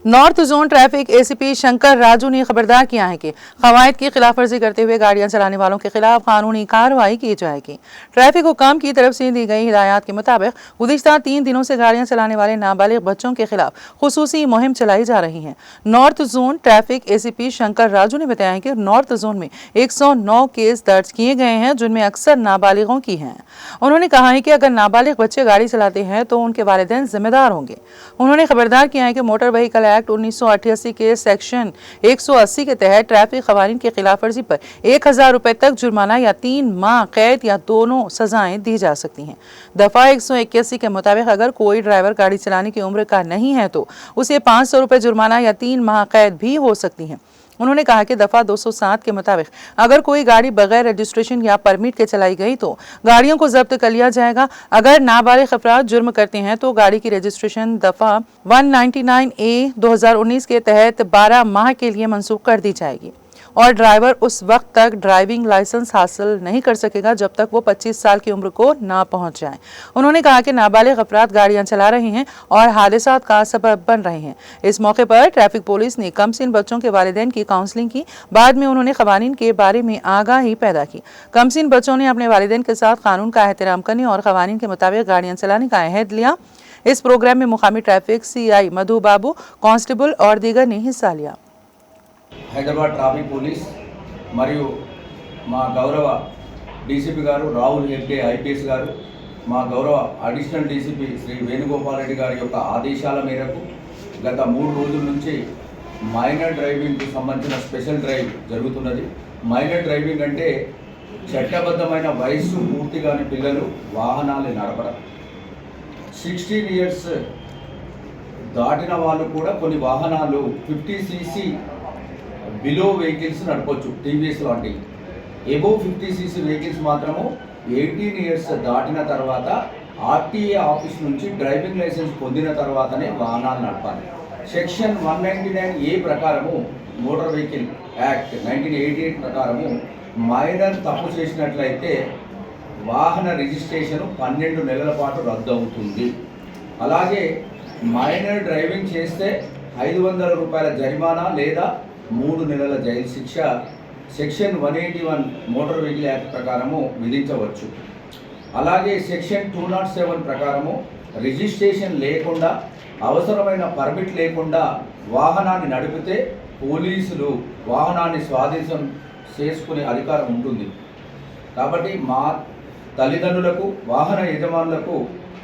North zone traffic ACP Shankar Raju ने खबरदार किया है कि कवायद की खिलाफवर्जी करते हुए गाड़ियां चलाने वालों के खिलाफ कानूनी कार्रवाई की जाएगी। ट्रैफिक हुकाम की तरफ से दी गई हिदायत के मुताबिक गुज़िश्ता 3 दिनों से गाड़ियां चलाने वाले नाबालिग बच्चों के खिलाफ खुसूसी मुहिम चलाई जा रही है। North zone traffic ACP Shankar Raju ने बताया कि नॉर्थ जोन में 109 केस दर्ज किए गए हैं, जिनमें अक्सर नाबालिगों की हैं। उन्होंने कहा है कि अगर नाबालिग बच्चे गाड़ी चलाते हैं तो उनके वालिदैन जिम्मेदार होंगे। उन्होंने खबरदार किया है कि मोटर व्हीकल एक्ट 1988 के सेक्शन 180 के तहत ट्रैफिक कवानीन की खिलाफवर्जी पर 1000 रुपए तक जुर्माना या 3 माह कैद या दोनों सजाएं दी जा सकती हैं। दफा 181 के मुताबिक अगर कोई ड्राइवर गाड़ी चलाने की उम्र का नहीं है तो उसे 500 रुपए जुर्माना या 3 माह कैद भी हो सकती है। उन्होंने कहा कि दफा 207 के मुताबिक अगर कोई गाड़ी बगैर रजिस्ट्रेशन या परमिट के चलाई गई तो गाड़ियों को जब्त कर लिया जाएगा। अगर नाबालिग अफराद जुर्म करते हैं तो गाड़ी की रजिस्ट्रेशन दफा 199A 2019 के तहत 12 माह के लिए मनसूख कर दी जाएगी और ड्राइवर उस वक्त तक ड्राइविंग लाइसेंस हासिल नहीं कर सकेगा जब तक वो 25 साल की उम्र को ना पहुंच जाए। उन्होंने कहा कि नाबालिग अफराद गाड़ियां चला रहे हैं और हादसात का सबब बन रहे हैं। इस मौके पर ट्रैफिक पुलिस ने कमसिन बच्चों के वालिदैन की काउंसलिंग की। बाद में उन्होंने कवानीन के बारे में आगाही पैदा की। कमसिन बच्चों ने अपने वालिदैन के साथ कानून का एहतराम करने और कवानीन के मुताबिक गाड़ियां चलाने का अहद लिया। इस प्रोग्राम में मुकामी ट्रैफिक CI मधु बाबू, कांस्टेबल और दीगर ने हिस्सा लिया। హైదరాబాద్ ట్రాఫిక్ పోలీస్ మరియు మా గౌరవ డీసీపీ గారు రాహుల్ హెగ్డే IPS గారు, మా గౌరవ అడిషనల్ డీసీపీ శ్రీ వేణుగోపాల్ రెడ్డి గారి యొక్క ఆదేశాల మేరకు గత 3 రోజుల నుంచి మైనర్ డ్రైవింగ్కి సంబంధించిన స్పెషల్ డ్రైవ్ జరుగుతున్నది. మైనర్ డ్రైవింగ్ అంటే చట్టబద్ధమైన వయస్సు పూర్తి కాని పిల్లలు వాహనాలు నడపడం. 16 years దాటిన వాళ్ళు కూడా కొన్ని వాహనాలు 50cc బిలో వెహికల్స్ నడపవచ్చు, టీవీఎస్ లాంటివి. ఎబోవ్ 50cc వెహికల్స్ మాత్రము 18 years దాటిన తర్వాత RTA ఆఫీస్ నుంచి డ్రైవింగ్ లైసెన్స్ పొందిన తర్వాతనే వాహనాలు నడపాలి. సెక్షన్ 199A ప్రకారము మోటార్ వెహికల్ యాక్ట్ 1988 ప్రకారము మైనర్ తప్పు చేసినట్లయితే వాహన రిజిస్ట్రేషన్ 12 నెలల పాటు రద్దు అవుతుంది. అలాగే మైనర్ డ్రైవింగ్ చేస్తే 500 రూపాయల జరిమానా లేదా 3 నెలల జైలు శిక్ష సెక్షన్ 181 మోటార్ వెహికల్ యాక్ట్ ప్రకారము విధించవచ్చు. అలాగే సెక్షన్ 207 ప్రకారము రిజిస్ట్రేషన్ లేకుండా అవసరమైన పర్మిట్ లేకుండా వాహనాన్ని నడిపితే పోలీసులు వాహనాన్ని స్వాధీనం చేసుకునే అధికారం ఉంటుంది. కాబట్టి మా తల్లిదండ్రులకు, వాహన యజమానులకు